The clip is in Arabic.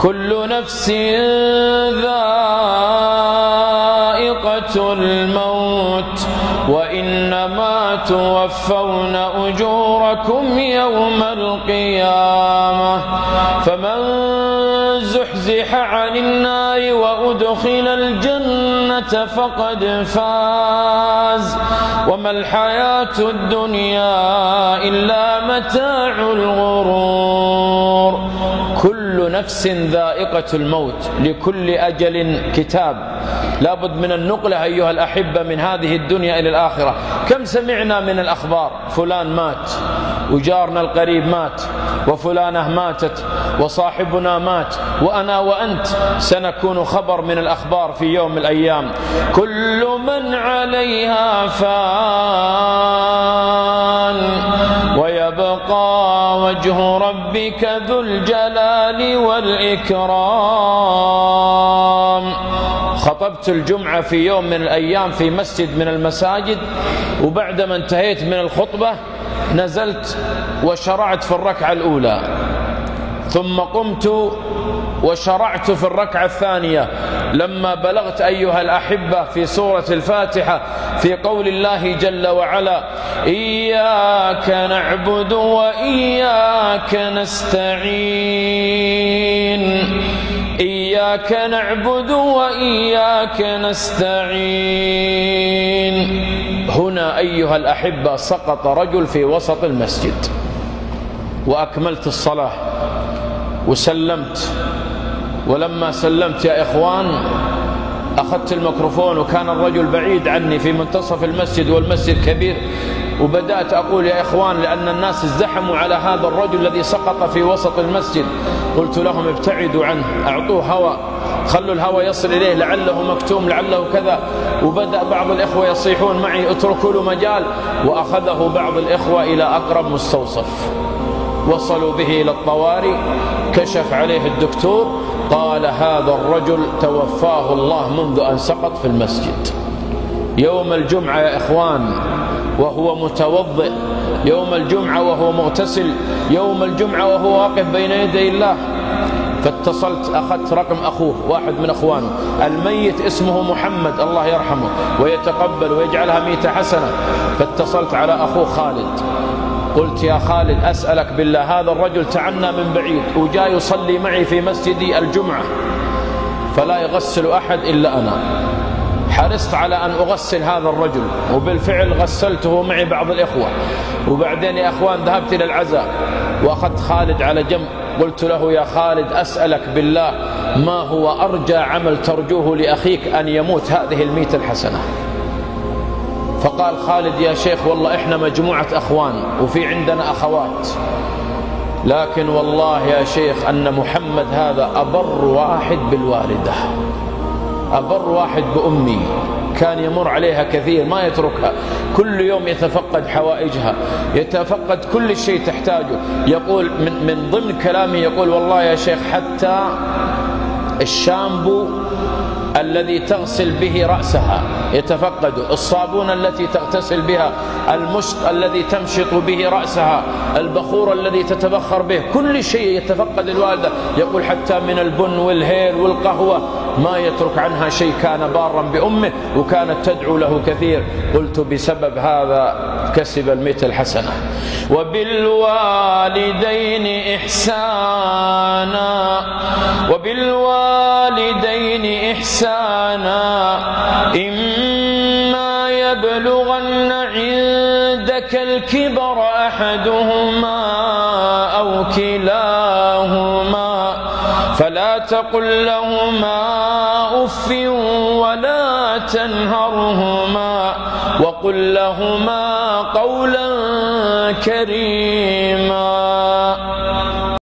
كل نفس ذائقة الموت وإنما توفون أجوركم يوم القيامة فمن زحزح عن النار وأدخل الجنة فقد فاز وما الحياة الدنيا إلا متاع الغرور. كل نفس ذائقة الموت، لكل أجل كتاب. لابد من النقلة أيها الأحبة من هذه الدنيا إلى الآخرة. كم سمعنا من الأخبار، فلان مات وجارنا القريب مات وفلانة ماتت وصاحبنا مات، وأنا وأنت سنكون خبر من الأخبار في يوم من الأيام. كل من عليها فان ويبقى وجه ربك ذو الجلال والإكرام. خطبت الجمعة في يوم من الأيام في مسجد من المساجد، وبعدما انتهيت من الخطبة نزلت وشرعت في الركعة الأولى، ثم قمت وشرعت في الركعة الثانية. لما بلغت أيها الأحبة في سورة الفاتحة في قول الله جل وعلا: إياك نعبد وإياك نستعين، إياك نعبد وإياك نستعين. هنا أيها الأحبة سقط رجل في وسط المسجد، وأكملت الصلاة وسلمت. ولما سلمت يا إخوان أخذت الميكروفون، وكان الرجل بعيد عني في منتصف المسجد والمسجد كبير، وبدأت أقول: يا إخوان، لأن الناس ازدحموا على هذا الرجل الذي سقط في وسط المسجد، قلت لهم: ابتعدوا عنه، أعطوه هواء، خلوا الهواء يصل إليه، لعله مكتوم، لعله كذا. وبدأ بعض الإخوة يصيحون معي: اتركوا له مجال. وأخذه بعض الإخوة إلى أقرب مستوصف، وصلوا به إلى الطوارئ، كشف عليه الدكتور، قال: هذا الرجل توفاه الله منذ أن سقط في المسجد. يوم الجمعة يا إخوان وهو متوضئ، يوم الجمعة وهو مغتسل، يوم الجمعة وهو واقف بين يدي الله. فاتصلت، أخذت رقم أخوه، واحد من أخوانه الميت، اسمه محمد، الله يرحمه ويتقبل ويجعلها 100 حسنة. فاتصلت على أخوه خالد، قلت: يا خالد، أسألك بالله، هذا الرجل تعنى من بعيد وجاء يصلي معي في مسجدي الجمعة، فلا يغسل أحد إلا أنا. حرصت على أن أغسل هذا الرجل، وبالفعل غسلته معي بعض الإخوة. وبعدين يا أخوان ذهبت إلى العزاء وأخذت خالد على جنب، قلت له: يا خالد، أسألك بالله، ما هو أرجى عمل ترجوه لأخيك أن يموت هذه 100 الحسنة؟ فقال خالد: يا شيخ، والله إحنا مجموعة أخوان وفي عندنا أخوات، لكن والله يا شيخ أن محمد هذا أبر واحد بالوالدة، أبر واحد بأمي، كان يمر عليها كثير ما يتركها، كل يوم يتفقد حوائجها، يتفقد كل شيء تحتاجه. يقول من ضمن كلامه، يقول: والله يا شيخ، حتى الشامبو الذي تغسل به رأسها يتفقد، الصابون التي تغتسل بها، المشط الذي تمشط به رأسها، البخور الذي تتبخر به، كل شيء يتفقد الوالدة. يقول: حتى من البن والهيل والقهوة ما يترك عنها شيء، كان بارا بأمه وكانت تدعو له كثير. قلت: بسبب هذا كسب 100 الحسنة. وبالوالدين إحسانا، وبالوالدين إحسانا، إما يبلغن عندك الكبر أحدهما أو كلاهما فلا تقل لهما أف ولا تنهرهما وقل لهما قولا كريما.